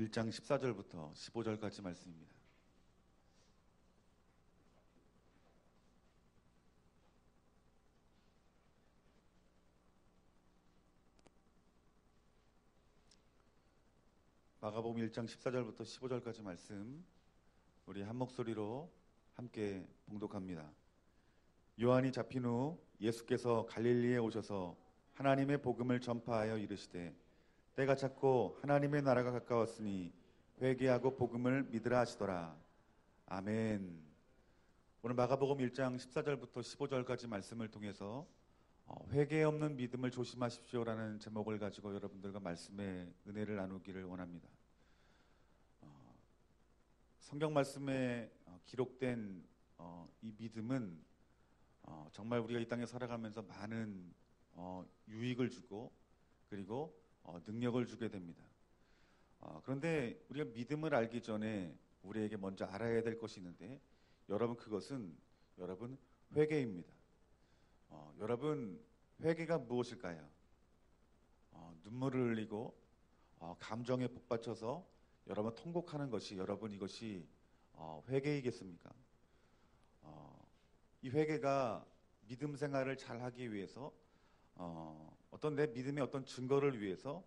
1장 14절부터 15절까지 말씀입니다. 마가복음 1장 14절부터 15절까지 말씀 우리 한 목소리로 함께 봉독합니다. 요한이 잡힌 후 예수께서 갈릴리에 오셔서 하나님의 복음을 전파하여 이르시되 때가 찼고 하나님의 나라가 가까웠으니 회개하고 복음을 믿으라 하시더라. 아멘. 오늘 마가복음 1장 14절부터 15절까지 말씀을 통해서 회개 없는 믿음을 조심하십시오라는 제목을 가지고 여러분들과 말씀의 은혜를 나누기를 원합니다. 성경 말씀에 기록된 이 믿음은 정말 우리가 이 땅에 살아가면서 많은 유익을 주고 그리고 능력을 주게 됩니다. 그런데 우리가 믿음을 알기 전에 우리에게 먼저 알아야 될 것이 있는데 여러분 그것은 여러분 회개입니다. 여러분 회개가 무엇일까요? 눈물을 흘리고 감정에 북받쳐서 여러분 통곡하는 것이 여러분 이것이 회개이겠습니까? 이 회개가 믿음 생활을 잘 하기 위해서 어떤 내 믿음의 어떤 증거를 위해서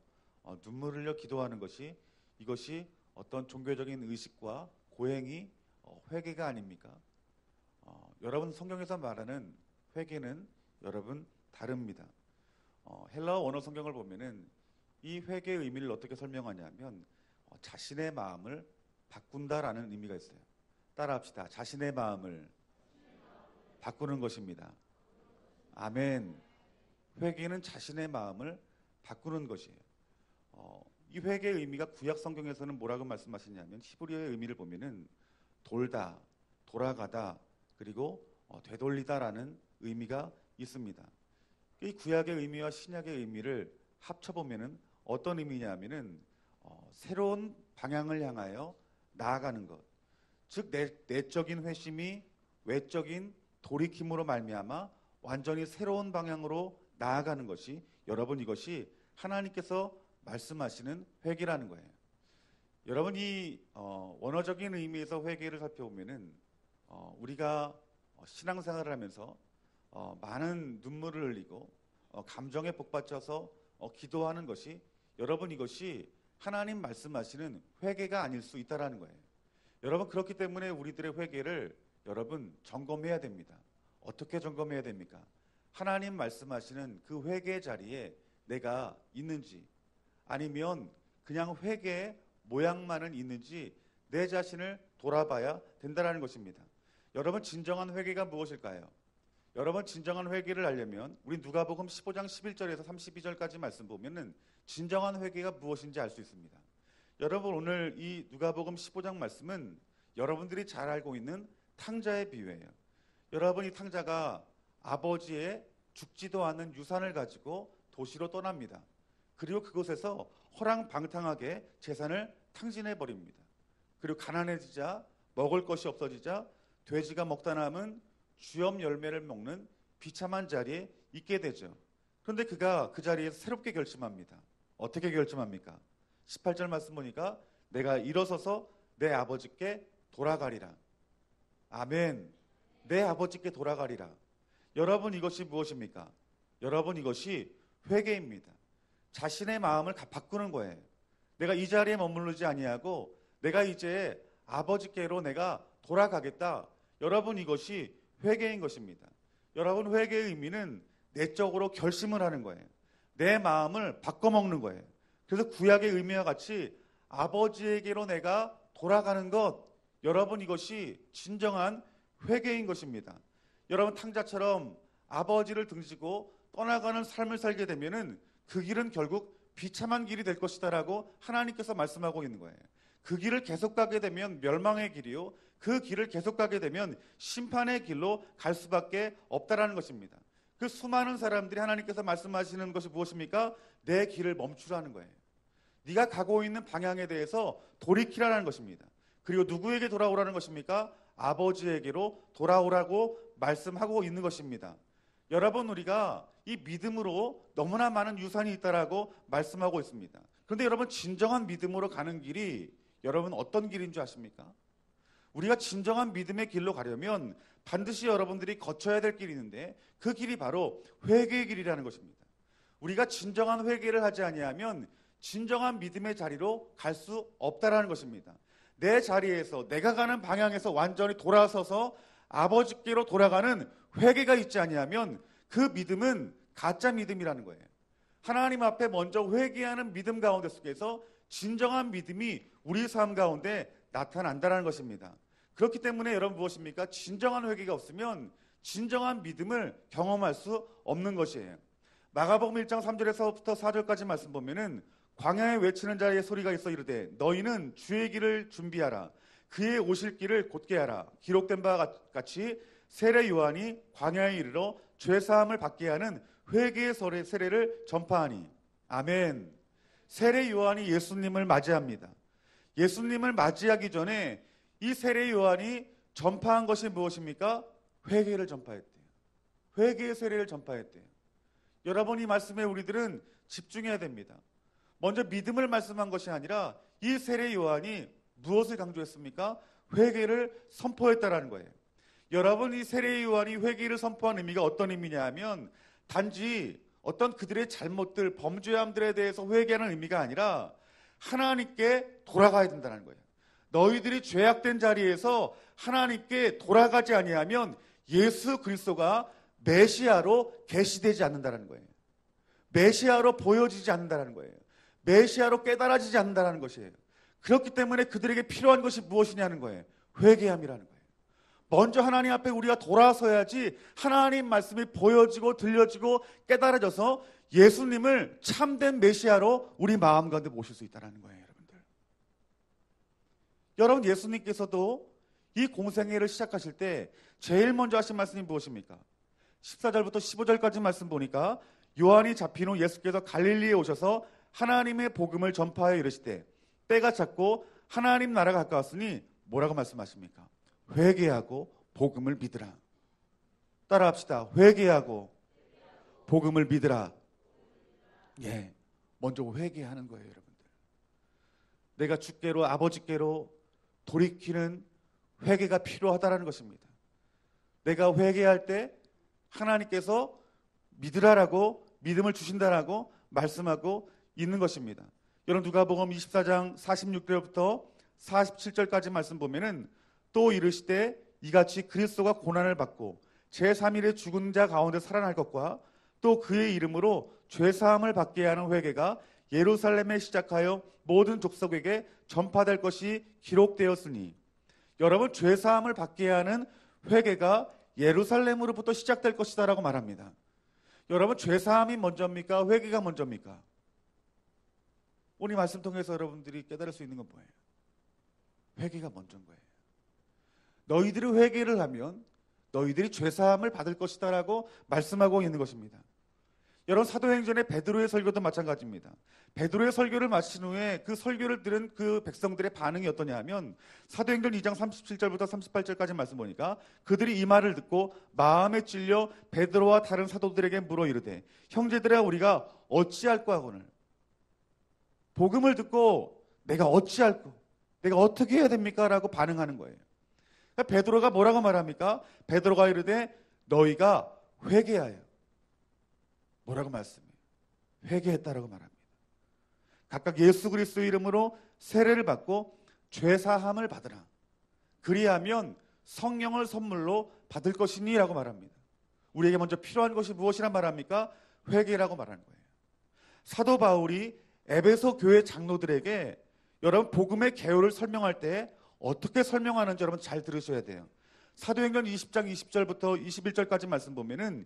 눈물을 흘려 기도하는 것이 이것이 어떤 종교적인 의식과 고행이 회개가 아닙니까? 여러분 성경에서 말하는 회개는 여러분 다릅니다. 헬라어 원어 성경을 보면은 이 회개의 의미를 어떻게 설명하냐면 자신의 마음을 바꾼다라는 의미가 있어요. 따라합시다. 자신의 마음을 바꾸는 것입니다. 아멘. 회개는 자신의 마음을 바꾸는 것이에요. 이 회개의 의미가 구약 성경에서는 뭐라고 말씀하시냐면 히브리어의 의미를 보면은 돌다, 돌아가다, 그리고 되돌리다라는 의미가 있습니다. 이 구약의 의미와 신약의 의미를 합쳐보면은 어떤 의미냐면은 새로운 방향을 향하여 나아가는 것, 즉 내적인 회심이 외적인 돌이킴으로 말미암아 완전히 새로운 방향으로 나아가는 것이 여러분 이것이 하나님께서 말씀하시는 회개라는 거예요. 여러분 이 원어적인 의미에서 회개를 살펴보면은 우리가 신앙생활을 하면서 많은 눈물을 흘리고 감정에 북받쳐서 기도하는 것이 여러분 이것이 하나님 말씀하시는 회개가 아닐 수 있다라는 거예요. 여러분 그렇기 때문에 우리들의 회개를 여러분 점검해야 됩니다. 어떻게 점검해야 됩니까? 하나님 말씀하시는 그 회개 자리에 내가 있는지 아니면 그냥 회개의 모양만은 있는지 내 자신을 돌아봐야 된다는 것입니다. 여러분 진정한 회개가 무엇일까요? 여러분 진정한 회개를 하려면 우리 누가복음 15장 11절에서 32절까지 말씀 보면은 진정한 회개가 무엇인지 알 수 있습니다. 여러분 오늘 이 누가복음 15장 말씀은 여러분들이 잘 알고 있는 탕자의 비유예요. 여러분 이 탕자가 아버지의 죽지도 않은 유산을 가지고 도시로 떠납니다. 그리고 그곳에서 허랑방탕하게 재산을 탕진해 버립니다. 그리고 가난해지자 먹을 것이 없어지자 돼지가 먹다 남은 주염 열매를 먹는 비참한 자리에 있게 되죠. 그런데 그가 그 자리에서 새롭게 결심합니다. 어떻게 결심합니까? 18절 말씀 보니까 내가 일어서서 내 아버지께 돌아가리라. 아멘. 내 아버지께 돌아가리라. 여러분 이것이 무엇입니까? 여러분 이것이 회개입니다. 자신의 마음을 바꾸는 거예요. 내가 이 자리에 머무르지 아니하고 내가 이제 아버지께로 내가 돌아가겠다. 여러분 이것이 회개인 것입니다. 여러분 회개의 의미는 내적으로 결심을 하는 거예요. 내 마음을 바꿔먹는 거예요. 그래서 구약의 의미와 같이 아버지에게로 내가 돌아가는 것, 여러분 이것이 진정한 회개인 것입니다. 여러분 탕자처럼 아버지를 등지고 떠나가는 삶을 살게 되면은 그 길은 결국 비참한 길이 될 것이다라고 하나님께서 말씀하고 있는 거예요. 그 길을 계속 가게 되면 멸망의 길이요, 그 길을 계속 가게 되면 심판의 길로 갈 수밖에 없다라는 것입니다. 그 수많은 사람들이 하나님께서 말씀하시는 것이 무엇입니까? 내 길을 멈추라는 거예요. 네가 가고 있는 방향에 대해서 돌이키라는 것입니다. 그리고 누구에게 돌아오라는 것입니까? 아버지에게로 돌아오라고 말씀하고 있는 것입니다. 여러분 우리가 이 믿음으로 너무나 많은 유산이 있다라고 말씀하고 있습니다. 그런데 여러분, 진정한 믿음으로 가는 길이 여러분 어떤 길인 줄 아십니까? 우리가 진정한 믿음의 길로 가려면 반드시 여러분들이 거쳐야 될 길이 있는데, 그 길이 바로 회개의 길이라는 것입니다. 우리가 진정한 회개를 하지 아니하면 진정한 믿음의 자리로 갈 수 없다라는 것입니다. 내 자리에서, 내가 가는 방향에서 완전히 돌아서서 아버지께로 돌아가는 회개가 있지 아니하면 그 믿음은 가짜 믿음이라는 거예요. 하나님 앞에 먼저 회개하는 믿음 가운데 속에서 진정한 믿음이 우리 삶 가운데 나타난다는 것입니다. 그렇기 때문에 여러분, 무엇입니까? 진정한 회개가 없으면 진정한 믿음을 경험할 수 없는 것이에요. 마가복음 1장 3절에서부터 4절까지 말씀 보면은 광야에 외치는 자의 소리가 있어 이르되 너희는 주의 길을 준비하라. 그의 오실 길을 곧게 하라. 기록된 바와 같이 세례 요한이 광야에 이르러 죄사함을 받게 하는 회개의 세례를 전파하니. 아멘. 세례 요한이 예수님을 맞이합니다. 예수님을 맞이하기 전에 이 세례 요한이 전파한 것이 무엇입니까? 회개를 전파했대요. 회개의 세례를 전파했대요. 여러분, 이 말씀에 우리들은 집중해야 됩니다. 먼저 믿음을 말씀한 것이 아니라 이 세례 요한이 무엇을 강조했습니까? 회개를 선포했다라는 거예요. 여러분, 이 세례 요한이 회개를 선포한 의미가 어떤 의미냐 하면 단지 어떤 그들의 잘못들, 범죄함들에 대해서 회개하는 의미가 아니라 하나님께 돌아가야 된다는 거예요. 너희들이 죄악된 자리에서 하나님께 돌아가지 아니하면 예수 그리스도가 메시아로 계시되지 않는다는 거예요. 메시아로 보여지지 않는다는 거예요. 메시아로 깨달아지지 않는다는 것이에요. 그렇기 때문에 그들에게 필요한 것이 무엇이냐는 거예요. 회개함이라는 거예요. 먼저 하나님 앞에 우리가 돌아서야지 하나님 말씀이 보여지고 들려지고 깨달아져서 예수님을 참된 메시아로 우리 마음 가운데 모실 수 있다는 거예요. 여러분들, 여러분, 예수님께서도 이 공생애를 시작하실 때 제일 먼저 하신 말씀이 무엇입니까? 14절부터 15절까지 말씀 보니까 요한이 잡힌 후 예수께서 갈릴리에 오셔서 하나님의 복음을 전파하여 이르시되 때가 찼고 하나님 나라가 가까웠으니 뭐라고 말씀하십니까? 회개하고 복음을 믿으라. 따라합시다. 회개하고 복음을 믿으라. 예, 먼저 회개하는 거예요. 여러분들, 내가 주께로, 아버지께로 돌이키는 회개가 필요하다라는 것입니다. 내가 회개할 때 하나님께서 믿으라라고, 믿음을 주신다라고 말씀하고 있는 것입니다. 여러분, 누가복음 24장 46절부터 47절까지 말씀 보면은 또 이르시되 이같이 그리스도가 고난을 받고 제3일에 죽은 자 가운데 살아날 것과 또 그의 이름으로 죄사함을 받게 하는 회개가 예루살렘에 시작하여 모든 족속에게 전파될 것이 기록되었으니. 여러분, 죄사함을 받게 하는 회개가 예루살렘으로부터 시작될 것이다 라고 말합니다. 여러분, 죄사함이 먼저입니까? 회개가 먼저입니까? 오늘 말씀 통해서 여러분들이 깨달을 수 있는 건 뭐예요? 회개가 먼저인 거예요. 너희들이 회개를 하면 너희들이 죄사함을 받을 것이다 라고 말씀하고 있는 것입니다. 여러분, 사도행전의 베드로의 설교도 마찬가지입니다. 베드로의 설교를 마친 후에 그 설교를 들은 그 백성들의 반응이 어떠냐 하면 사도행전 2장 37절부터 38절까지 말씀 보니까 그들이 이 말을 듣고 마음에 찔려 베드로와 다른 사도들에게 물어 이르되 형제들아, 우리가 어찌할꼬 하거늘. 복음을 듣고 내가 어찌할꼬, 내가 어떻게 해야 됩니까? 라고 반응하는 거예요. 그러니까 베드로가 뭐라고 말합니까? 베드로가 이르되 너희가 회개하여. 뭐라고 말씀해요? 회개했다라고 말합니다. 각각 예수 그리스도의 이름으로 세례를 받고 죄사함을 받으라. 그리하면 성령을 선물로 받을 것이니 라고 말합니다. 우리에게 먼저 필요한 것이 무엇이란 말합니까? 회개라고 말하는 거예요. 사도 바울이 에베소 교회 장로들에게 여러분 복음의 개요를 설명할 때 어떻게 설명하는지 여러분 잘 들으셔야 돼요. 사도행전 20장 20절부터 21절까지 말씀 보면은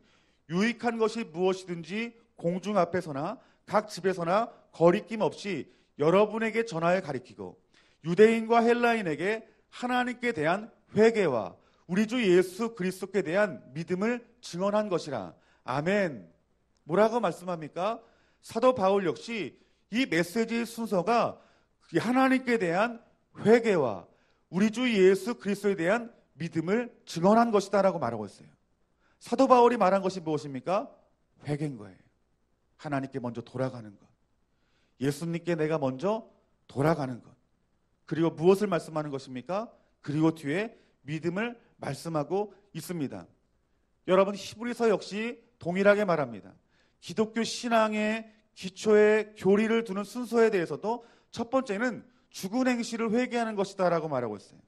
유익한 것이 무엇이든지 공중 앞에서나 각 집에서나 거리낌 없이 여러분에게 전하여 가리키고 유대인과 헬라인에게 하나님께 대한 회개와 우리 주 예수 그리스도께 대한 믿음을 증언한 것이라. 아멘. 뭐라고 말씀합니까? 사도 바울 역시 이 메시지의 순서가 하나님께 대한 회개와 우리 주 예수 그리스도에 대한 믿음을 증언한 것이다 라고 말하고 있어요. 사도 바울이 말한 것이 무엇입니까? 회개인 거예요. 하나님께 먼저 돌아가는 것. 예수님께 내가 먼저 돌아가는 것. 그리고 무엇을 말씀하는 것입니까? 그리고 뒤에 믿음을 말씀하고 있습니다. 여러분, 히브리서 역시 동일하게 말합니다. 기독교 신앙의 기초에 교리를 두는 순서에 대해서도 첫 번째는 죽은 행실을 회개하는 것이다 라고 말하고 있어요.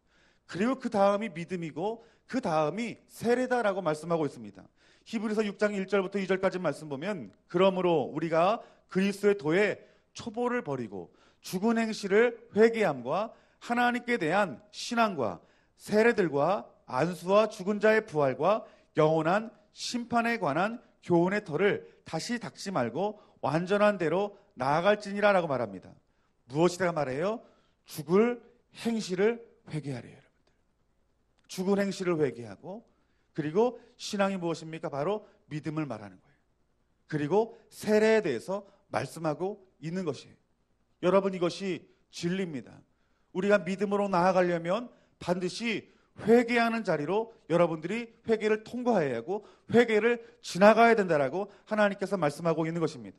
그리고 그 다음이 믿음이고 그 다음이 세례다라고 말씀하고 있습니다. 히브리서 6장 1절부터 2절까지 말씀 보면, 그러므로 우리가 그리스도의 도에 초보를 버리고 죽은 행실을 회개함과 하나님께 대한 신앙과 세례들과 안수와 죽은 자의 부활과 영원한 심판에 관한 교훈의 터를 다시 닦지 말고 완전한 대로 나아갈지니라 라고 말합니다. 무엇이다 말해요? 죽을 행실을 회개하래요. 여러분들, 죽은 행실을 회개하고, 그리고 신앙이 무엇입니까? 바로 믿음을 말하는 거예요. 그리고 세례에 대해서 말씀하고 있는 것이에요. 여러분, 이것이 진리입니다. 우리가 믿음으로 나아가려면 반드시 회개하는 자리로 여러분들이 회개를 통과해야 하고 회개를 지나가야 된다라고 하나님께서 말씀하고 있는 것입니다.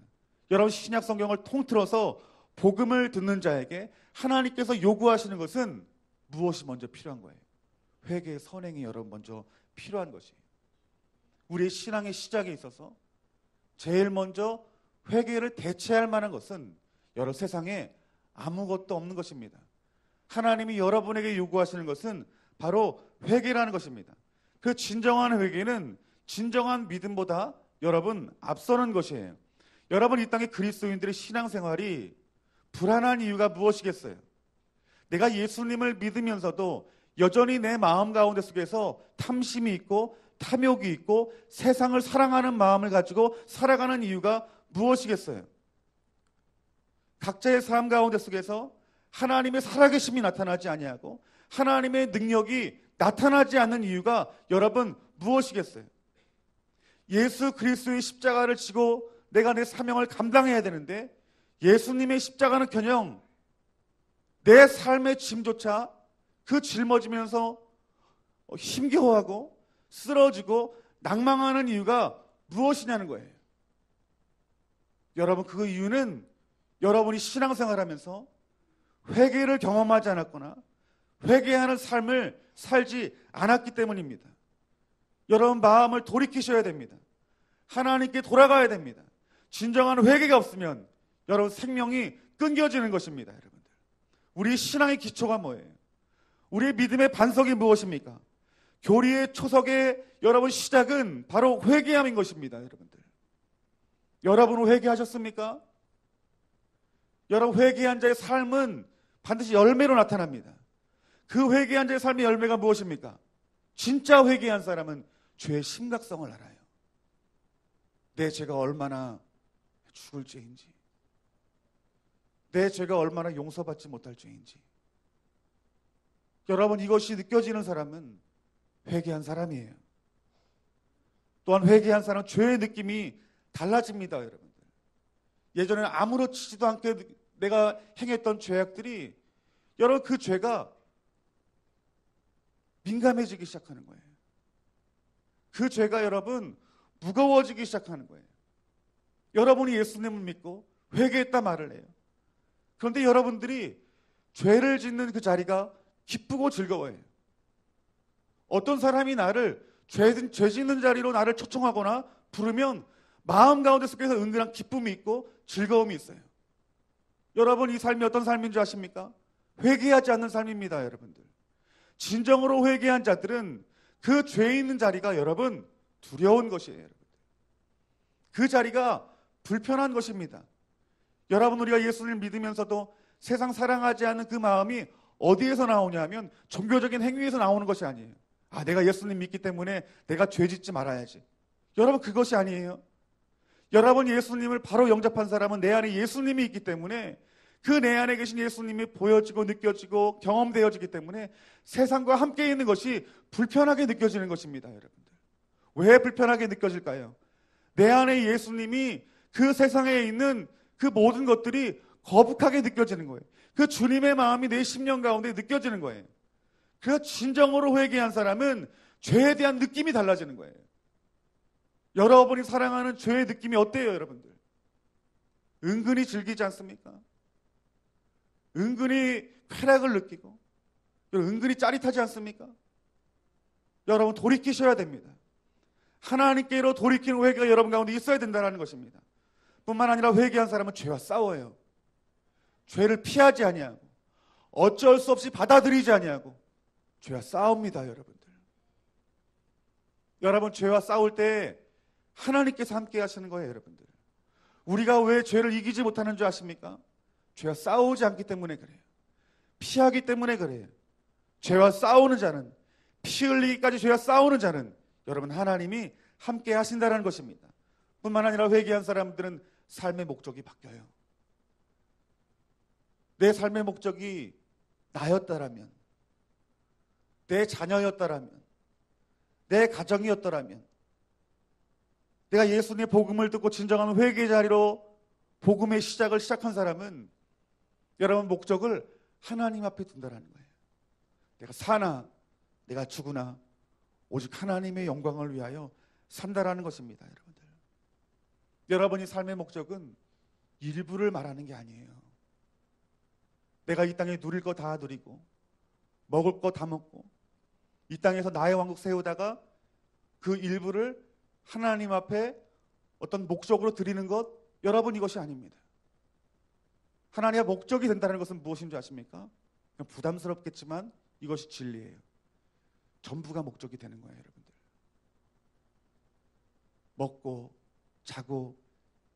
여러분, 신약 성경을 통틀어서 복음을 듣는 자에게 하나님께서 요구하시는 것은 무엇이 먼저 필요한 거예요? 회개의 선행이 여러분 먼저 필요한 것이에요. 우리의 신앙의 시작에 있어서 제일 먼저 회개를 대체할 만한 것은 여러 세상에 아무것도 없는 것입니다. 하나님이 여러분에게 요구하시는 것은 바로 회개라는 것입니다. 그 진정한 회개는 진정한 믿음보다 여러분 앞서는 것이에요. 여러분, 이 땅의 그리스도인들의 신앙생활이 불안한 이유가 무엇이겠어요? 내가 예수님을 믿으면서도 여전히 내 마음 가운데 속에서 탐심이 있고 탐욕이 있고 세상을 사랑하는 마음을 가지고 살아가는 이유가 무엇이겠어요? 각자의 삶 가운데 속에서 하나님의 살아계심이 나타나지 아니하고 하나님의 능력이 나타나지 않는 이유가 여러분 무엇이겠어요? 예수 그리스도의 십자가를 지고 내가 내 사명을 감당해야 되는데 예수님의 십자가는커녕 내 삶의 짐조차 그 짊어지면서 힘겨워하고 쓰러지고 낭망하는 이유가 무엇이냐는 거예요. 여러분, 그 이유는 여러분이 신앙생활하면서 회개를 경험하지 않았거나 회개하는 삶을 살지 않았기 때문입니다. 여러분, 마음을 돌이키셔야 됩니다. 하나님께 돌아가야 됩니다. 진정한 회개가 없으면 여러분 생명이 끊겨지는 것입니다. 여러분들, 우리 신앙의 기초가 뭐예요? 우리의 믿음의 반석이 무엇입니까? 교리의 초석의 여러분 시작은 바로 회개함인 것입니다. 여러분들, 여러분은 회개하셨습니까? 여러분, 회개한 자의 삶은 반드시 열매로 나타납니다. 그 회개한 자의 삶의 열매가 무엇입니까? 진짜 회개한 사람은 죄의 심각성을 알아요. 내 죄가 얼마나 죽을 죄인지, 내 죄가 얼마나 용서받지 못할 죄인지. 여러분, 이것이 느껴지는 사람은 회개한 사람이에요. 또한 회개한 사람은 죄의 느낌이 달라집니다. 여러분들, 예전에는 아무렇지도 않게 내가 행했던 죄악들이 여러분 그 죄가 민감해지기 시작하는 거예요. 그 죄가 여러분 무거워지기 시작하는 거예요. 여러분이 예수님을 믿고 회개했다 말을 해요. 그런데 여러분들이 죄를 짓는 그 자리가 기쁘고 즐거워해요. 어떤 사람이 나를 죄 짓는 자리로 나를 초청하거나 부르면 마음 가운데 속에서 은근한 기쁨이 있고 즐거움이 있어요. 여러분, 이 삶이 어떤 삶인 줄 아십니까? 회개하지 않는 삶입니다. 여러분들, 진정으로 회개한 자들은 그 죄 있는 자리가 여러분 두려운 것이에요. 여러분들, 그 자리가 불편한 것입니다. 여러분, 우리가 예수님을 믿으면서도 세상 사랑하지 않는 그 마음이 어디에서 나오냐 하면 종교적인 행위에서 나오는 것이 아니에요. 내가 예수님 믿기 때문에 내가 죄 짓지 말아야지. 여러분, 그것이 아니에요. 여러분, 예수님을 바로 영접한 사람은 내 안에 예수님이 있기 때문에 그 내 안에 계신 예수님이 보여지고 느껴지고 경험되어지기 때문에 세상과 함께 있는 것이 불편하게 느껴지는 것입니다. 여러분들, 왜 불편하게 느껴질까요? 내 안에 예수님이 그 세상에 있는 그 모든 것들이 거북하게 느껴지는 거예요. 그 주님의 마음이 내 심령 가운데 느껴지는 거예요. 그 진정으로 회개한 사람은 죄에 대한 느낌이 달라지는 거예요. 여러분이 사랑하는 죄의 느낌이 어때요, 여러분들? 은근히 즐기지 않습니까? 은근히 쾌락을 느끼고 은근히 짜릿하지 않습니까? 여러분 돌이키셔야 됩니다. 하나님께로 돌이키는 회개가 여러분 가운데 있어야 된다는 것입니다. 뿐만 아니라 회개한 사람은 죄와 싸워요. 죄를 피하지 아니하고 어쩔 수 없이 받아들이지 아니하고 죄와 싸웁니다. 여러분 죄와 싸울 때 하나님께서 함께 하시는 거예요. 여러분들, 우리가 왜 죄를 이기지 못하는 줄 아십니까? 죄와 싸우지 않기 때문에 그래요. 피하기 때문에 그래요. 죄와 싸우는 자는, 피 흘리기까지 죄와 싸우는 자는 여러분 하나님이 함께 하신다는 것입니다. 뿐만 아니라 회개한 사람들은 삶의 목적이 바뀌어요. 내 삶의 목적이 나였다라면, 내 자녀였다라면, 내 가정이었다라면, 내가 예수님의 복음을 듣고 진정한 회개 자리로 복음의 시작을 시작한 사람은 여러분 목적을 하나님 앞에 둔다는 거예요. 내가 사나 내가 죽으나 오직 하나님의 영광을 위하여 산다라는 것입니다. 여러분이 삶의 목적은 일부를 말하는 게 아니에요. 내가 이 땅에 누릴 거 다 누리고 먹을 거 다 먹고 이 땅에서 나의 왕국 세우다가 그 일부를 하나님 앞에 어떤 목적으로 드리는 것, 여러분 이것이 아닙니다. 하나님의 목적이 된다는 것은 무엇인 줄 아십니까? 부담스럽겠지만 이것이 진리예요. 전부가 목적이 되는 거예요. 여러분들, 먹고 자고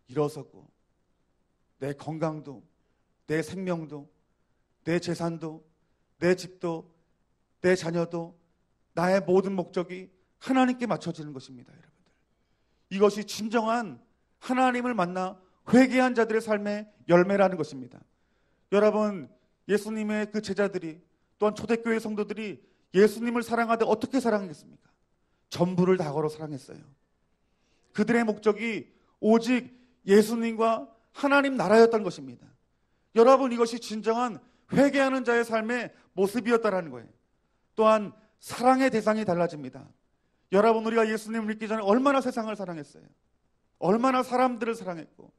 일어서고 내 건강도, 내 생명도, 내 재산도, 내 집도, 내 자녀도, 나의 모든 목적이 하나님께 맞춰지는 것입니다. 여러분들, 이것이 진정한 하나님을 만나 회개한 자들의 삶의 열매라는 것입니다. 여러분, 예수님의 그 제자들이, 또한 초대교회 성도들이 예수님을 사랑하되 어떻게 사랑했습니까? 전부를 다 걸어 사랑했어요. 그들의 목적이 오직 예수님과 하나님 나라였던 것입니다. 여러분, 이것이 진정한 회개하는 자의 삶의 모습이었다라는 거예요. 또한 사랑의 대상이 달라집니다. 여러분, 우리가 예수님을 믿기 전에 얼마나 세상을 사랑했어요. 얼마나 사람들을 사랑했고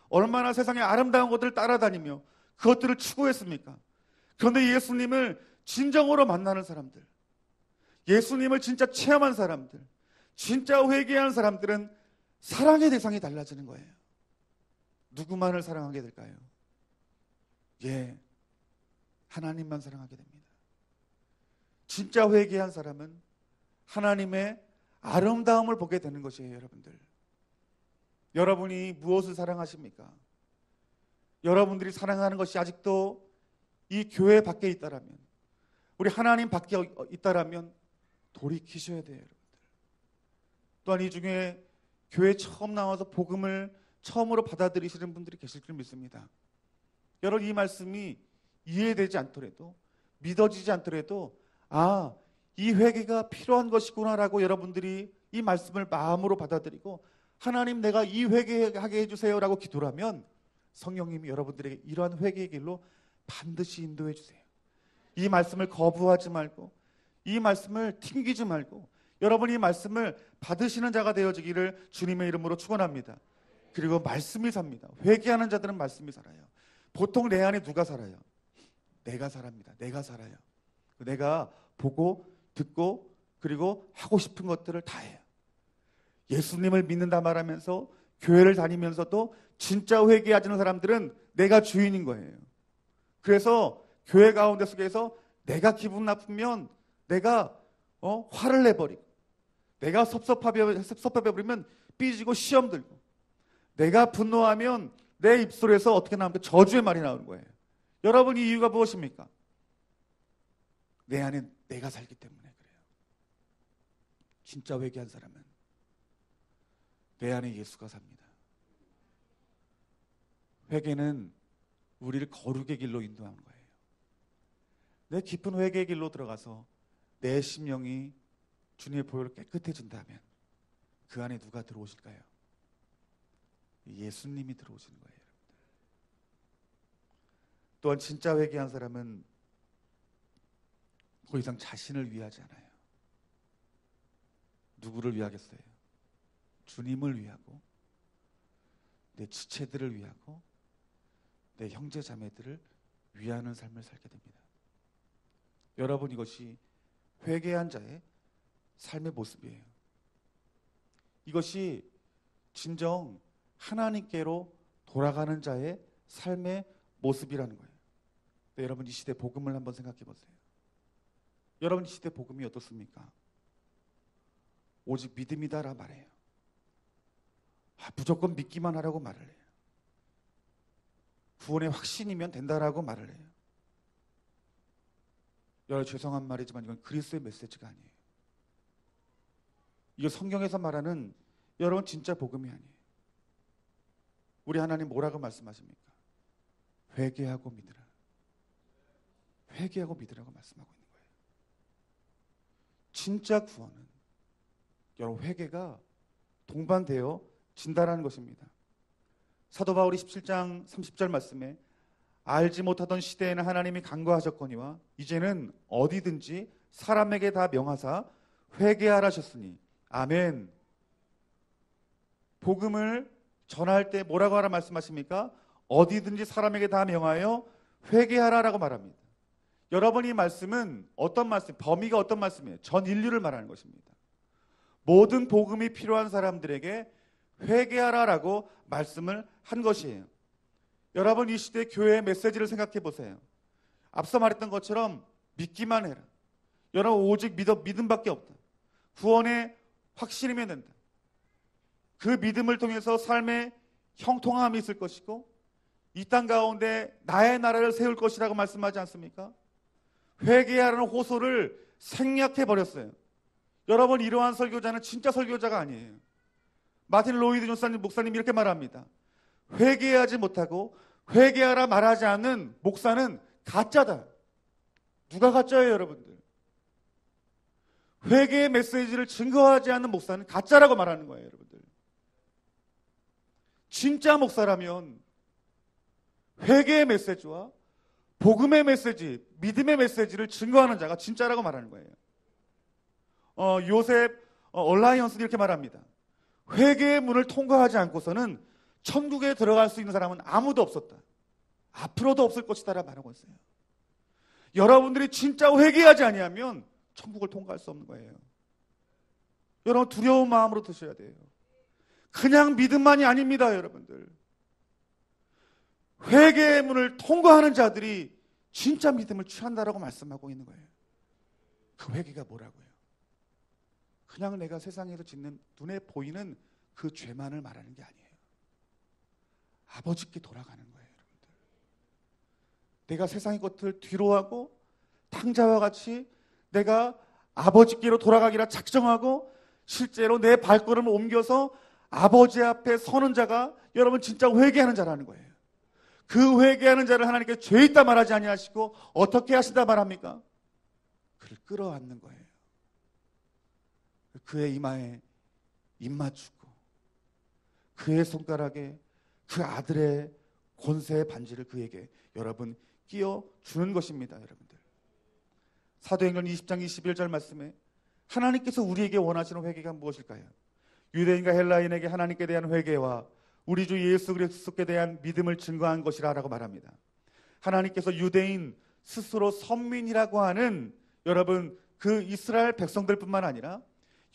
얼마나 세상의 아름다운 것들을 따라다니며 그것들을 추구했습니까? 그런데 예수님을 진정으로 만나는 사람들, 예수님을 진짜 체험한 사람들, 진짜 회개한 사람들은 사랑의 대상이 달라지는 거예요. 누구만을 사랑하게 될까요? 하나님만 사랑하게 됩니다. 진짜 회개한 사람은 하나님의 아름다움을 보게 되는 것이에요. 여러분이 무엇을 사랑하십니까? 여러분들이 사랑하는 것이 아직도 이 교회 밖에 있다라면, 우리 하나님 밖에 있다라면 돌이키셔야 돼요. 여러분들, 또한 이 중에 교회 처음 나와서 복음을 처음으로 받아들이시는 분들이 계실 줄 믿습니다. 여러분, 이 말씀이 이해되지 않더라도, 믿어지지 않더라도, 이 회개가 필요한 것이구나라고 여러분들이 이 말씀을 마음으로 받아들이고 하나님, 내가 이 회개하게 해주세요라고 기도를 하면 성령님이 여러분들에게 이러한 회개의 길로 반드시 인도해 주세요. 이 말씀을 거부하지 말고, 이 말씀을 튕기지 말고 여러분이 이 말씀을 받으시는 자가 되어지기를 주님의 이름으로 축원합니다. 그리고 말씀이 삽니다. 회개하는 자들은 말씀이 살아요. 보통 내 안에 누가 살아요? 내가 살아갑니다. 내가 살아요. 내가 보고 듣고 그리고 하고 싶은 것들을 다 해요. 예수님을 믿는다 말하면서 교회를 다니면서도 진짜 회개하지 않는 사람들은 내가 주인인 거예요. 그래서 교회 가운데 속에서 내가 기분 나쁘면 내가 화를 내버리고, 내가 섭섭해버리면 삐지고 시험 들고, 내가 분노하면 내 입술에서 어떻게 나옵니까? 저주의 말이 나오는 거예요. 여러분, 이 이유가 무엇입니까? 내 안에 내가 살기 때문에 그래요. 진짜 회개한 사람은 내 안에 예수가 삽니다. 회개는 우리를 거룩의 길로 인도하는 거예요. 내 깊은 회개의 길로 들어가서 내 심령이 주님의 보혈로 깨끗해진다면 그 안에 누가 들어오실까요? 예수님이 들어오시는 거예요. 또한 진짜 회개한 사람은 더 이상 자신을 위하지 않아요. 누구를 위하겠어요? 주님을 위하고 내 지체들을 위하고 내 형제 자매들을 위하는 삶을 살게 됩니다. 여러분, 이것이 회개한 자의 삶의 모습이에요. 이것이 진정 하나님께로 돌아가는 자의 삶의 모습이라는 거예요. 네, 여러분, 이 시대 복음을 한번 생각해 보세요. 여러분, 이 시대 복음이 어떻습니까? 오직 믿음이다라 말해요. 무조건 믿기만 하라고 말을 해요. 구원의 확신이면 된다라고 말을 해요. 여러분, 죄송한 말이지만 이건 그리스도의 메시지가 아니에요. 이거 성경에서 말하는 여러분 진짜 복음이 아니에요. 우리 하나님 뭐라고 말씀하십니까? 회개하고 믿으라. 회개하고 믿으라고 말씀하고 있는 거예요. 진짜 구원은 여러분 회개가 동반되어 진다라는 것입니다. 사도 바울이 17장 30절 말씀에 알지 못하던 시대에는 하나님이 간과하셨거니와 이제는 어디든지 사람에게 다 명하사 회개하라 하셨으니 아멘. 복음을 전할 때 뭐라고 하라 말씀하십니까? 어디든지 사람에게 다 명하여 회개하라라고 말합니다. 여러분, 이 말씀은 어떤 말씀, 범위가 어떤 말씀이에요? 전 인류를 말하는 것입니다. 모든 복음이 필요한 사람들에게 회개하라라고 말씀을 한 것이에요. 여러분, 이 시대 교회의 메시지를 생각해 보세요. 앞서 말했던 것처럼 믿기만 해라. 여러분, 오직 믿음밖에 없다. 구원의 확신이면 된다. 그 믿음을 통해서 삶의 형통함이 있을 것이고 이 땅 가운데 나의 나라를 세울 것이라고 말씀하지 않습니까? 회개하라는 호소를 생략해 버렸어요. 여러분, 이러한 설교자는 진짜 설교자가 아니에요. 마틴 로이드 존슨 목사님이 이렇게 말합니다. 회개하지 못하고 회개하라 말하지 않는 목사는 가짜다. 누가 가짜예요, 여러분들? 회개의 메시지를 증거하지 않는 목사는 가짜라고 말하는 거예요, 여러분들. 진짜 목사라면 회개의 메시지와 복음의 메시지, 믿음의 메시지를 증거하는 자가 진짜라고 말하는 거예요. 요셉 얼라이언스는 이렇게 말합니다. 회개의 문을 통과하지 않고서는 천국에 들어갈 수 있는 사람은 아무도 없었다. 앞으로도 없을 것이다라고 말하고 있어요. 여러분들이 진짜 회개하지 아니하면 천국을 통과할 수 없는 거예요. 여러분, 두려운 마음으로 드셔야 돼요. 그냥 믿음만이 아닙니다, 여러분들. 회개의 문을 통과하는 자들이 진짜 믿음을 취한다라고 말씀하고 있는 거예요. 그 회개가 뭐라고요? 그냥 내가 세상에서 짓는 눈에 보이는 그 죄만을 말하는 게 아니에요. 아버지께 돌아가는 거예요, 여러분들. 내가 세상의 것들 뒤로하고 탕자와 같이 내가 아버지께로 돌아가기라 작정하고 실제로 내 발걸음을 옮겨서 아버지 앞에 서는 자가 여러분 진짜 회개하는 자라는 거예요. 그 회개하는 자를 하나님께 죄 있다 말하지 아니하시고 어떻게 하신다 말합니까? 그를 끌어안는 거예요. 그의 이마에 입 맞추고 그의 손가락에 그 아들의 권세의 반지를 그에게 여러분 끼워주는 것입니다, 여러분들. 사도행전 20장 21절 말씀에 하나님께서 우리에게 원하시는 회개가 무엇일까요? 유대인과 헬라인에게 하나님께 대한 회개와 우리 주 예수 그리스도께 대한 믿음을 증거한 것이라고 말합니다. 하나님께서 유대인 스스로 선민이라고 하는 여러분 그 이스라엘 백성들뿐만 아니라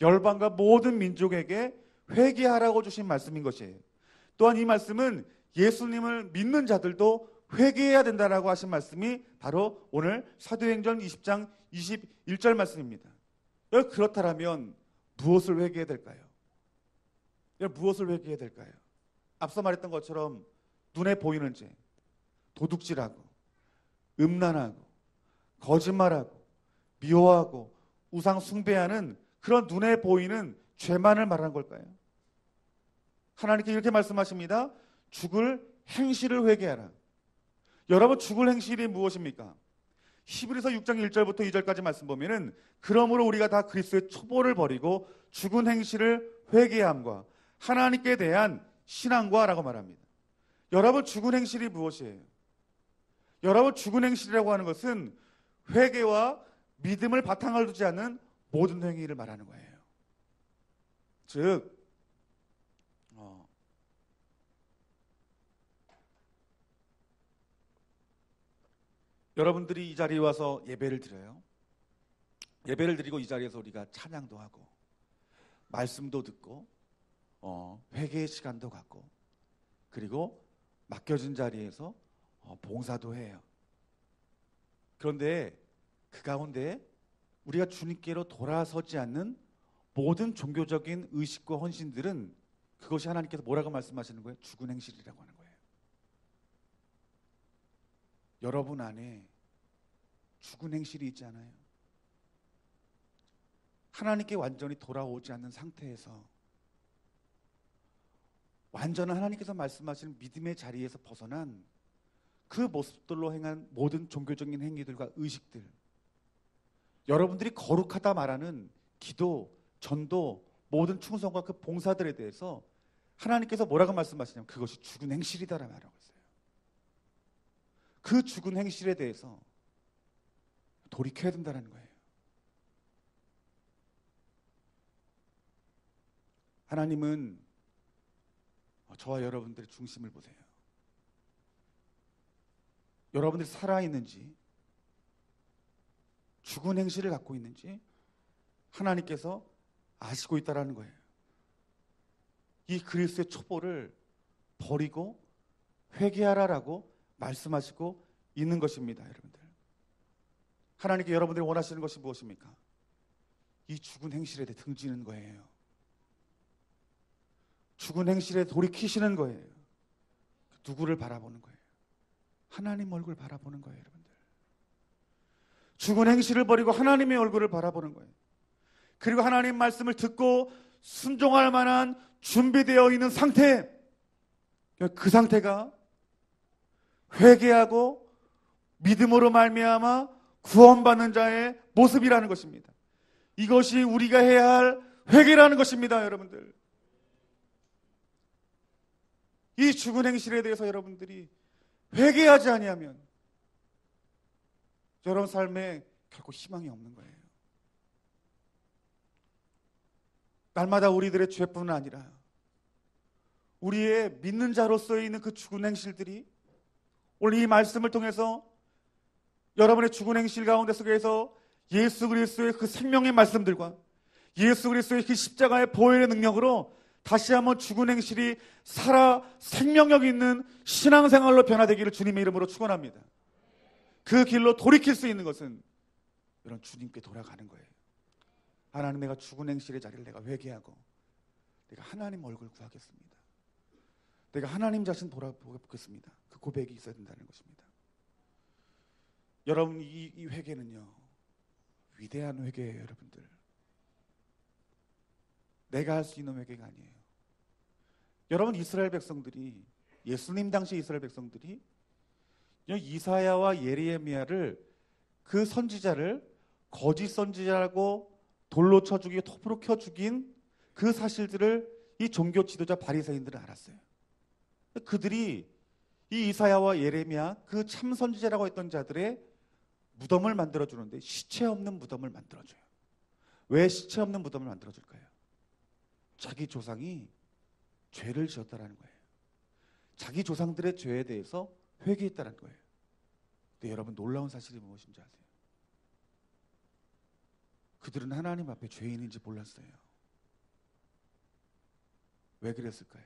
열방과 모든 민족에게 회개하라고 주신 말씀인 것이에요. 또한 이 말씀은 예수님을 믿는 자들도 회개해야 된다라고 하신 말씀이 바로 오늘 사도행전 20장 21절 말씀입니다. 그렇다면 무엇을 회개해야 될까요? 무엇을 회개해야 될까요? 앞서 말했던 것처럼 눈에 보이는 죄, 도둑질하고 음란하고 거짓말하고 미워하고 우상 숭배하는 그런 눈에 보이는 죄만을 말하는 걸까요? 하나님께 이렇게 말씀하십니다. 죽을 행실을 회개하라. 여러분, 죽을 행실이 무엇입니까? 히브리서 6장 1절부터 2절까지 말씀 보면은 그러므로 우리가 다 그리스도의 초보를 버리고 죽은 행실을 회개함과 하나님께 대한 신앙과 라고 말합니다. 여러분, 죽은 행실이 무엇이에요? 여러분, 죽은 행실이라고 하는 것은 회개와 믿음을 바탕을 두지 않는 모든 행위를 말하는 거예요. 즉 여러분들이 이 자리에 와서 예배를 드려요. 예배를 드리고 이 자리에서 우리가 찬양도 하고 말씀도 듣고 회개의 시간도 갖고 그리고 맡겨진 자리에서 봉사도 해요. 그런데 그 가운데 우리가 주님께로 돌아서지 않는 모든 종교적인 의식과 헌신들은 그것이 하나님께서 뭐라고 말씀하시는 거예요? 죽은 행실이라고 하는 거예요. 여러분 안에 죽은 행실이 있지 않아요? 하나님께 완전히 돌아오지 않는 상태에서 완전한 하나님께서 말씀하시는 믿음의 자리에서 벗어난 그 모습들로 행한 모든 종교적인 행위들과 의식들, 여러분들이 거룩하다 말하는 기도, 전도, 모든 충성과 그 봉사들에 대해서 하나님께서 뭐라고 말씀하시냐면 그것이 죽은 행실이다라고 말하고 있어요. 그 죽은 행실에 대해서 돌이켜야 된다는 거예요. 하나님은 저와 여러분들의 중심을 보세요. 여러분들이 살아있는지 죽은 행실을 갖고 있는지 하나님께서 아시고 있다라는 거예요. 이 그리스도의 첩보를 버리고 회개하라라고 말씀하시고 있는 것입니다. 여러분들, 하나님께 여러분들이 원하시는 것이 무엇입니까? 이 죽은 행실에 대해 등지는 거예요. 죽은 행실에 돌이키시는 거예요. 누구를 바라보는 거예요? 하나님 얼굴 바라보는 거예요. 여러분들, 죽은 행실을 버리고 하나님의 얼굴을 바라보는 거예요. 그리고 하나님 말씀을 듣고 순종할 만한 준비되어 있는 상태, 그 상태가 회개하고 믿음으로 말미암아 구원받는 자의 모습이라는 것입니다. 이것이 우리가 해야 할 회개라는 것입니다. 여러분들, 이 죽은 행실에 대해서 여러분들이 회개하지 아니하면 여러분 삶에 결코 희망이 없는 거예요. 날마다 우리들의 죄뿐은 아니라 우리의 믿는 자로서의 있는 그 죽은 행실들이 오늘 이 말씀을 통해서 여러분의 죽은 행실 가운데 속에서 예수 그리스도의 그 생명의 말씀들과 예수 그리스도의 그 십자가의 보혈의 능력으로 다시 한번 죽은 행실이 살아 생명력 있는 신앙생활로 변화되기를 주님의 이름으로 축원합니다. 그 길로 돌이킬 수 있는 것은 이런 주님께 돌아가는 거예요. 하나님, 내가 죽은 행실의 자리를 내가 회개하고 내가 하나님 얼굴 구하겠습니다. 내가 하나님 자신 돌아보겠습니다. 그 고백이 있어야 된다는 것입니다. 여러분, 이 회개는요, 위대한 회개예요. 여러분들, 내가 할 수 있는 회개가 아니에요. 여러분, 이스라엘 백성들이, 예수님 당시 이스라엘 백성들이 이사야와 예레미야를, 그 선지자를 거짓 선지자라고 돌로 쳐 죽이고 톱으로 켜 죽인 그 사실들을 이 종교 지도자 바리새인들은 알았어요. 그들이 이 이사야와 예레미야, 그 참 선지자라고 했던 자들의 무덤을 만들어주는데 시체 없는 무덤을 만들어줘요. 왜 시체 없는 무덤을 만들어줄까요? 자기 조상이 죄를 지었다라는 거예요. 자기 조상들의 죄에 대해서 회개했다는 거예요. 근데 여러분, 놀라운 사실이 무엇인지 아세요? 그들은 하나님 앞에 죄인인지 몰랐어요. 왜 그랬을까요?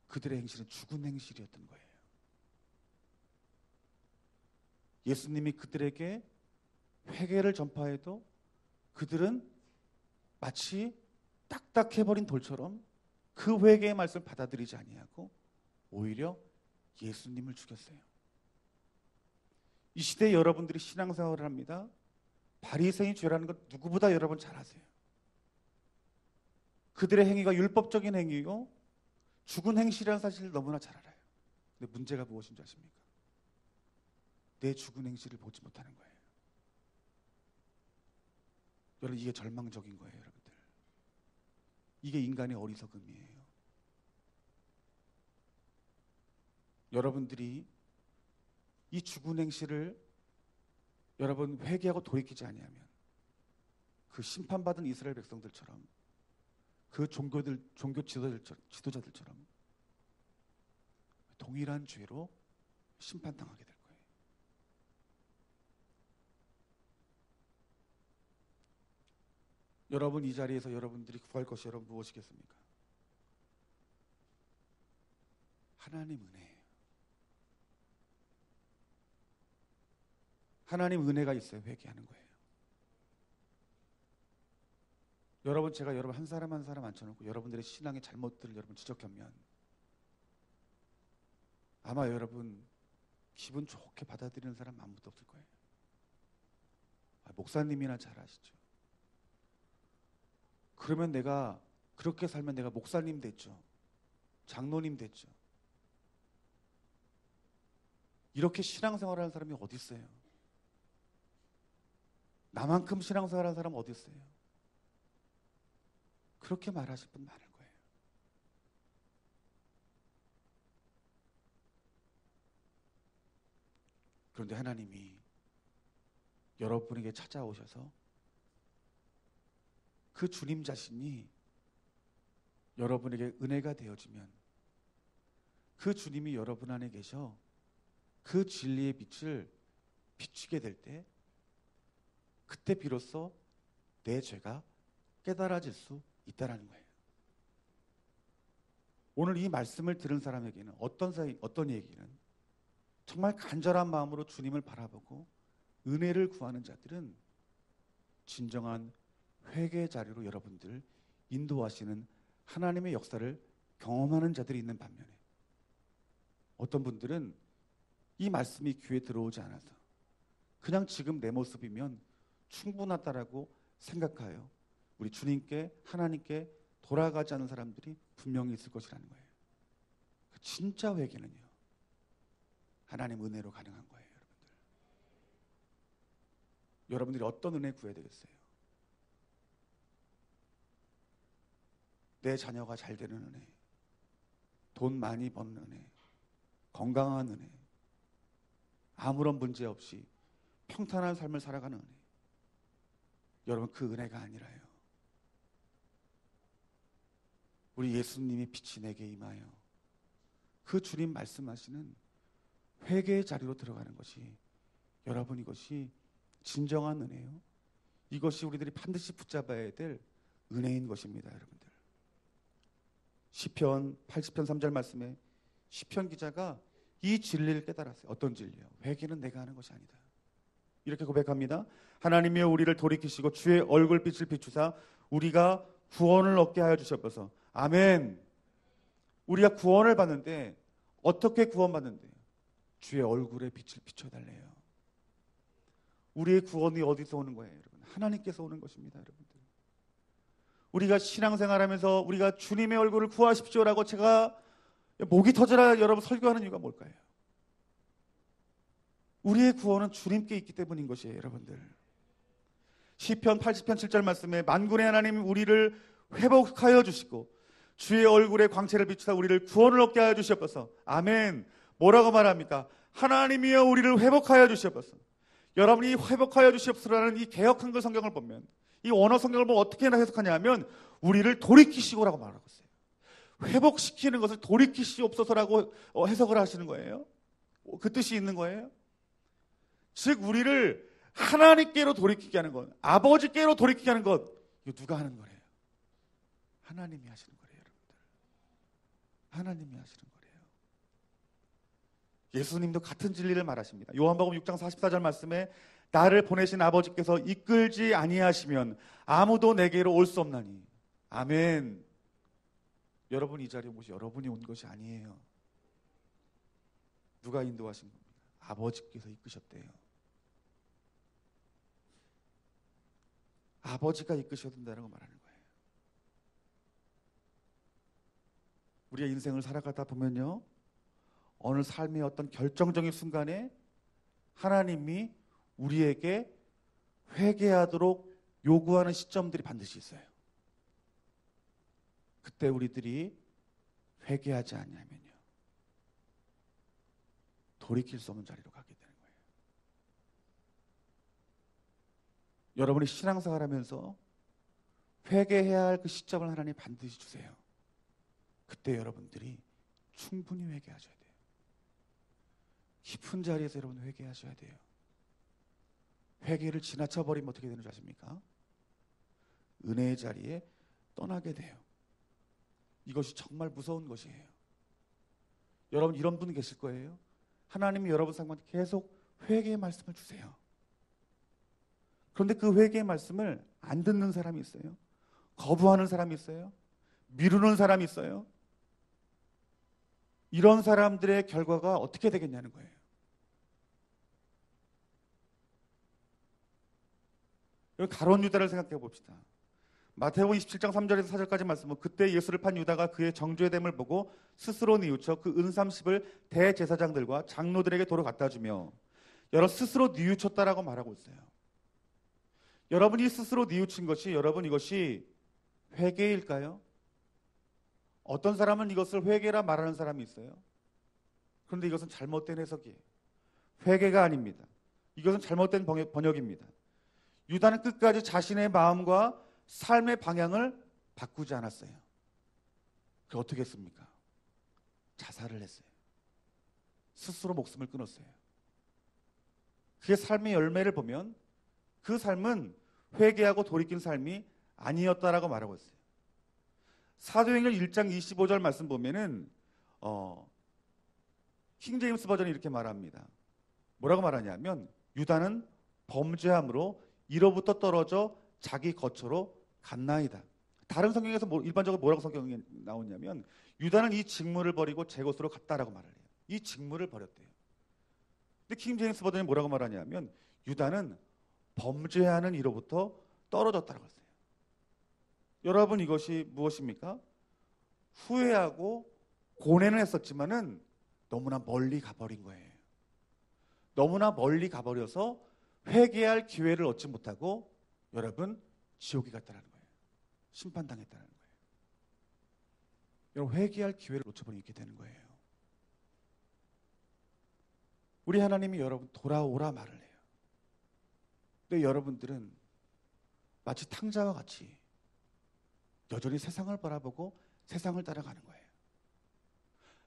그들의 행실은 죽은 행실이었던 거예요. 예수님이 그들에게 회개를 전파해도 그들은 마치 딱딱해버린 돌처럼 그 회개의 말씀을 받아들이지 아니하고 오히려 예수님을 죽였어요. 이 시대에 여러분들이 신앙생활을 합니다. 바리새인 죄라는 것 누구보다 여러분 잘 아세요. 그들의 행위가 율법적인 행위고 죽은 행실이라는 사실을 너무나 잘 알아요. 근데 문제가 무엇인지 아십니까? 내 죽은 행실을 보지 못하는 거예요. 여러분, 이게 절망적인 거예요. 여러분들, 이게 인간의 어리석음이에요. 여러분들이 이 죽은 행실을 여러분 회개하고 돌이키지 아니하면 그 심판받은 이스라엘 백성들처럼, 그 종교 지도자들처럼 동일한 죄로 심판당하게 될 거예요. 여러분 이 자리에서 여러분들이 구할 것이 여러분 무엇이겠습니까? 하나님 은혜예요. 하나님 은혜가 있어요. 회개하는 거예요. 여러분, 제가 여러분 한 사람 한 사람 앉혀놓고 여러분들의 신앙의 잘못들을 여러분 지적하면 아마 여러분 기분 좋게 받아들이는 사람 아무도 없을 거예요. 목사님이나 잘 아시죠? 그러면 내가 그렇게 살면 내가 목사님 됐죠. 장로님 됐죠. 이렇게 신앙생활하는 사람이 어디 있어요? 나만큼 신앙생활하는 사람 어디 있어요? 그렇게 말하실 분 많을 거예요. 그런데 하나님이 여러분에게 찾아오셔서 그 주님 자신이 여러분에게 은혜가 되어지면 그 주님이 여러분 안에 계셔 그 진리의 빛을 비추게 될 때 그때 비로소 내 죄가 깨달아질 수 있다라는 거예요. 오늘 이 말씀을 들은 사람에게는 어떤 얘기는 정말 간절한 마음으로 주님을 바라보고 은혜를 구하는 자들은 진정한 회개의 자리로 여러분들 인도하시는 하나님의 역사를 경험하는 자들이 있는 반면에 어떤 분들은 이 말씀이 귀에 들어오지 않아서 그냥 지금 내 모습이면 충분하다라고 생각하여 우리 주님께 하나님께 돌아가지 않은 사람들이 분명히 있을 것이라는 거예요. 진짜 회개는요 하나님 은혜로 가능한 거예요. 여러분들이 어떤 은혜 구해야 되겠어요? 내 자녀가 잘 되는 은혜, 돈 많이 버는 은혜, 건강한 은혜, 아무런 문제 없이 평탄한 삶을 살아가는 은혜. 여러분 그 은혜가 아니라요 우리 예수님이 빛이 내게 임하여 그 주님 말씀하시는 회개의 자리로 들어가는 것이 여러분 이것이 진정한 은혜요. 이것이 우리들이 반드시 붙잡아야 될 은혜인 것입니다. 여러분들 시편 80편 3절 말씀에 시편 기자가 이 진리를 깨달았어요. 어떤 진리요? 회개는 내가 하는 것이 아니다. 이렇게 고백합니다. 하나님이여 우리를 돌이키시고 주의 얼굴빛을 비추사 우리가 구원을 얻게 하여 주셨소서. 아멘. 우리가 구원을 받는데 어떻게 구원받는데요? 주의 얼굴에 빛을 비춰달래요. 우리의 구원이 어디서 오는 거예요? 여러분? 하나님께서 오는 것입니다. 여러분들 우리가 신앙생활하면서 우리가 주님의 얼굴을 구하십시오라고 제가 목이 터져라 여러분 설교하는 이유가 뭘까요? 우리의 구원은 주님께 있기 때문인 것이에요. 여러분들 시편 80편 7절 말씀에 만군의 하나님 우리를 회복하여 주시고 주의 얼굴에 광채를 비추사 우리를 구원을 얻게 하여 주시옵소서. 아멘. 뭐라고 말합니까? 하나님이여 우리를 회복하여 주시옵소서. 여러분이 회복하여 주시옵소서라는 이 개역 한글 성경을 보면 이 원어 성경을 보면 어떻게 해석하냐 하면 우리를 돌이키시고라고 말하고 있어요. 회복시키는 것을 돌이키시옵소서라고 해석을 하시는 거예요. 그 뜻이 있는 거예요. 즉 우리를 하나님께로 돌이키게 하는 것, 아버지께로 돌이키게 하는 것, 이거 누가 하는 거래요? 하나님이 하시는 거래요. 여러분들 하나님이 하시는 거래요. 예수님도 같은 진리를 말하십니다. 요한복음 6장 44절 말씀에 나를 보내신 아버지께서 이끌지 아니하시면 아무도 내게로 올 수 없나니. 아멘. 여러분 이 자리에 오시 여러분이 온 것이 아니에요. 누가 인도하신 겁니다. 아버지께서 이끄셨대요. 아버지가 이끄셔야 된다는 거 말하는 거예요. 우리가 인생을 살아가다 보면요 어느 삶의 어떤 결정적인 순간에 하나님이 우리에게 회개하도록 요구하는 시점들이 반드시 있어요. 그때 우리들이 회개하지 않냐면요 돌이킬 수 없는 자리로 가게 되는 거예요. 여러분이 신앙생활 하면서 회개해야 할 그 시점을 하나님 반드시 주세요. 그때 여러분들이 충분히 회개하셔야 돼요. 깊은 자리에서 여러분 회개하셔야 돼요. 회개를 지나쳐버리면 어떻게 되는 줄 아십니까? 은혜의 자리에 떠나게 돼요. 이것이 정말 무서운 것이에요. 여러분 이런 분 계실 거예요. 하나님이 여러분 상관에 계속 회개의 말씀을 주세요. 그런데 그 회개의 말씀을 안 듣는 사람이 있어요. 거부하는 사람이 있어요. 미루는 사람이 있어요. 이런 사람들의 결과가 어떻게 되겠냐는 거예요. 여기 가룟 유다를 생각해 봅시다. 마태복음 27장 3절에서 4절까지 말씀은 그때 예수를 판 유다가 그의 정죄됨을 보고 스스로 뉘우쳐 그 은 30을 대제사장들과 장로들에게 도로 갖다 주며 스스로 뉘우쳤다라고 말하고 있어요. 여러분이 스스로 뉘우친 것이 여러분 이것이 회개일까요? 어떤 사람은 이것을 회개라 말하는 사람이 있어요. 그런데 이것은 잘못된 해석이에요. 회개가 아닙니다. 이것은 잘못된 번역입니다. 유다는 끝까지 자신의 마음과 삶의 방향을 바꾸지 않았어요. 그 어떻게 했습니까? 자살을 했어요. 스스로 목숨을 끊었어요. 그의 삶의 열매를 보면 그 삶은 회개하고 돌이킨 삶이 아니었다라고 말하고 있어요. 사도행전 1장 25절 말씀 보면은 킹제임스 버전이 이렇게 말합니다. 뭐라고 말하냐면 유다는 범죄함으로 이로부터 떨어져 자기 거처로 갔나이다. 다른 성경에서 일반적으로 뭐라고 성경이 나오냐면 유다는 이 직무를 버리고 제 곳으로 갔다라고 말을 해요. 이 직무를 버렸대요. 근데 킹제임스 버전이 뭐라고 말하냐면 유다는 범죄하는 이로부터 떨어졌다라고 했어요. 여러분 이것이 무엇입니까? 후회하고 고뇌는 했었지만은 너무나 멀리 가버린 거예요. 너무나 멀리 가버려서 회개할 기회를 얻지 못하고 여러분 지옥에 갔다는 거예요. 심판당했다는 거예요. 여러분 회개할 기회를 놓쳐버리게 이렇게 되는 거예요. 우리 하나님이 여러분 돌아오라 말을 해요. 근데 여러분들은 마치 탕자와 같이 여전히 세상을 바라보고 세상을 따라가는 거예요.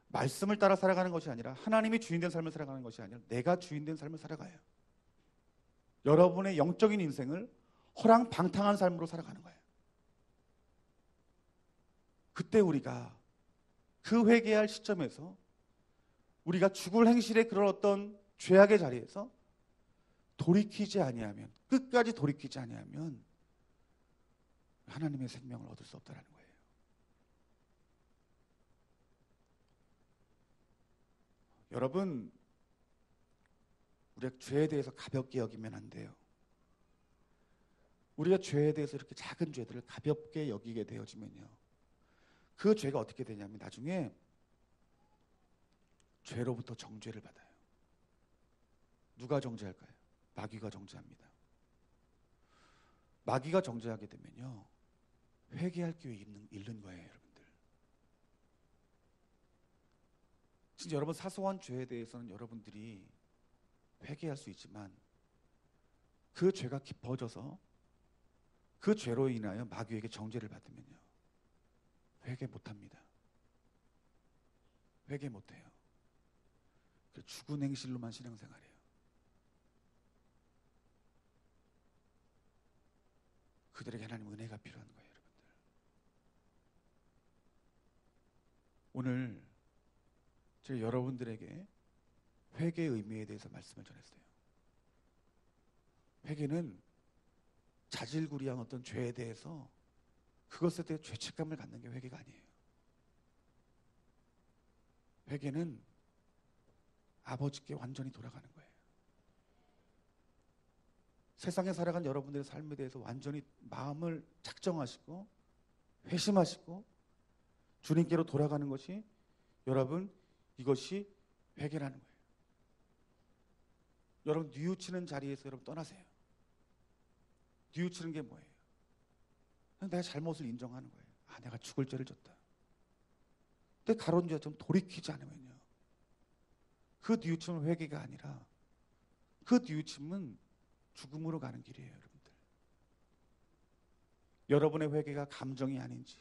말씀을 따라 살아가는 것이 아니라 하나님이 주인된 삶을 살아가는 것이 아니라 내가 주인된 삶을 살아가요. 여러분의 영적인 인생을 허랑방탕한 삶으로 살아가는 거예요. 그때 우리가 그 회개할 시점에서 우리가 죽을 행실의 그런 어떤 죄악의 자리에서 돌이키지 아니하면 끝까지 돌이키지 아니하면 하나님의 생명을 얻을 수 없다는 거예요. 여러분 우리가 죄에 대해서 가볍게 여기면 안 돼요. 우리가 죄에 대해서 이렇게 작은 죄들을 가볍게 여기게 되어지면요. 그 죄가 어떻게 되냐면 나중에 죄로부터 정죄를 받아요. 누가 정죄할까요? 마귀가 정죄합니다. 마귀가 정죄하게 되면요. 회개할 기회 잃는 거예요, 여러분들. 진짜 여러분 사소한 죄에 대해서는 여러분들이 회개할 수 있지만 그 죄가 깊어져서 그 죄로 인하여 마귀에게 정죄를 받으면요. 회개 못합니다. 회개 못해요. 죽은 행실로만 신앙생활해요. 그들에게 하나님 은혜가 필요한 거예요, 여러분들. 오늘 제가 여러분들에게 회개의 의미에 대해서 말씀을 전했어요. 회개는 자질구리한 어떤 죄에 대해서 그것에 대해 죄책감을 갖는 게 회개가 아니에요. 회개는 아버지께 완전히 돌아가는 거예요. 세상에 살아간 여러분들의 삶에 대해서 완전히 마음을 작정하시고 회심하시고 주님께로 돌아가는 것이 여러분 이것이 회개라는 거예요. 여러분 뉘우치는 자리에서 여러분 떠나세요. 뉘우치는 게 뭐예요? 내가 잘못을 인정하는 거예요. 내가 죽을 죄를 졌다. 근데 가론 죄 좀 돌이키지 않으면요. 그 뉘우침은 회개가 아니라 그 뉘우침은 죽음으로 가는 길이에요, 여러분들. 여러분의 회개가 감정이 아닌지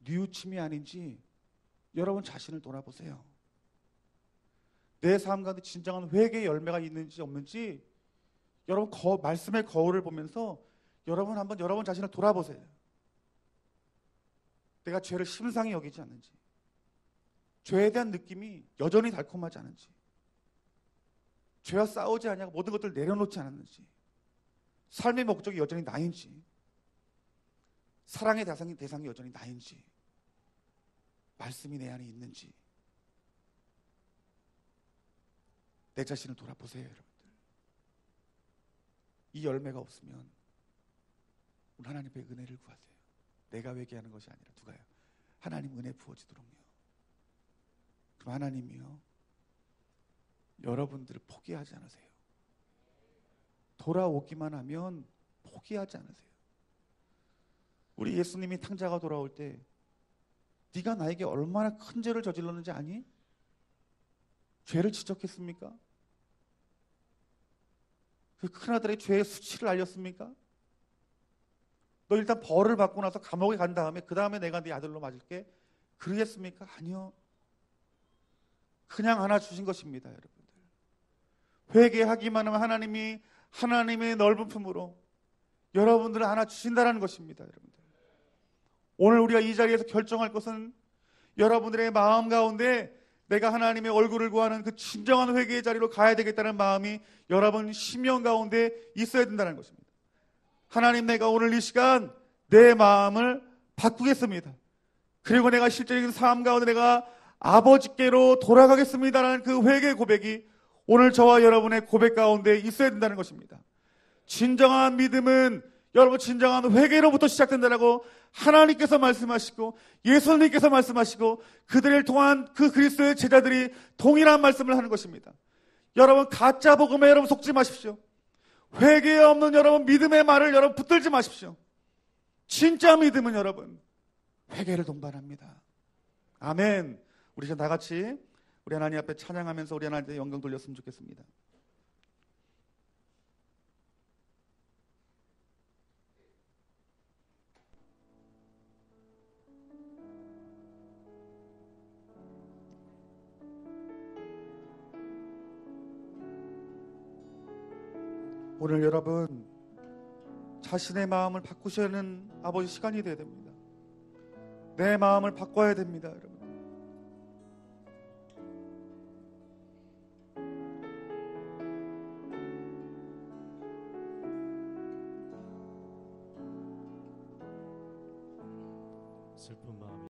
뉘우침이 아닌지 여러분 자신을 돌아보세요. 내 삶 가운데 진정한 회개의 열매가 있는지 없는지 여러분 말씀의 거울을 보면서 여러분 한번 여러분 자신을 돌아보세요. 내가 죄를 심상히 여기지 않는지, 죄에 대한 느낌이 여전히 달콤하지 않은지, 죄와 싸우지 않냐고 모든 것들을 내려놓지 않았는지, 삶의 목적이 여전히 나인지, 사랑의 대상이 여전히 나인지, 말씀이 내 안에 있는지, 내 자신을 돌아보세요, 여러분들. 이 열매가 없으면 우리 하나님의 은혜를 구하세요. 내가 회개하는 것이 아니라 누가요? 하나님 은혜 부어지도록요. 그럼 하나님이요, 여러분들을 포기하지 않으세요. 돌아오기만 하면 포기하지 않으세요. 우리 예수님이 탕자가 돌아올 때 네가 나에게 얼마나 큰 죄를 저질렀는지 아니? 죄를 지적했습니까? 그 큰아들의 죄의 수치를 알렸습니까? 너 일단 벌을 받고 나서 감옥에 간 다음에 그 다음에 내가 네 아들로 맞을게, 그러겠습니까? 아니요. 그냥 하나 주신 것입니다, 여러분들. 회개하기만 하면 하나님이 하나님의 넓은 품으로 여러분들을 하나 주신다는 것입니다, 여러분들. 오늘 우리가 이 자리에서 결정할 것은 여러분들의 마음 가운데 내가 하나님의 얼굴을 구하는 그 진정한 회개의 자리로 가야 되겠다는 마음이 여러분 심령 가운데 있어야 된다는 것입니다. 하나님, 내가 오늘 이 시간 내 마음을 바꾸겠습니다. 그리고 내가 실제적인 삶 가운데 내가 아버지께로 돌아가겠습니다라는 그 회개 고백이 오늘 저와 여러분의 고백 가운데 있어야 된다는 것입니다. 진정한 믿음은 여러분 진정한 회개로부터 시작된다라고 하나님께서 말씀하시고 예수님께서 말씀하시고 그들을 통한 그 그리스도의 제자들이 동일한 말씀을 하는 것입니다. 여러분 가짜 복음에 여러분 속지 마십시오. 회개 없는 여러분 믿음의 말을 여러분 붙들지 마십시오. 진짜 믿음은 여러분 회개를 동반합니다. 아멘. 우리 다 같이 우리 하나님 앞에 찬양하면서 우리 하나님께 영광 돌렸으면 좋겠습니다. 오늘 여러분 자신의 마음을 바꾸셔야 하는 아버지 시간이 되어야 됩니다. 내 마음을 바꿔야 됩니다, 여러분. 슬픈 마음이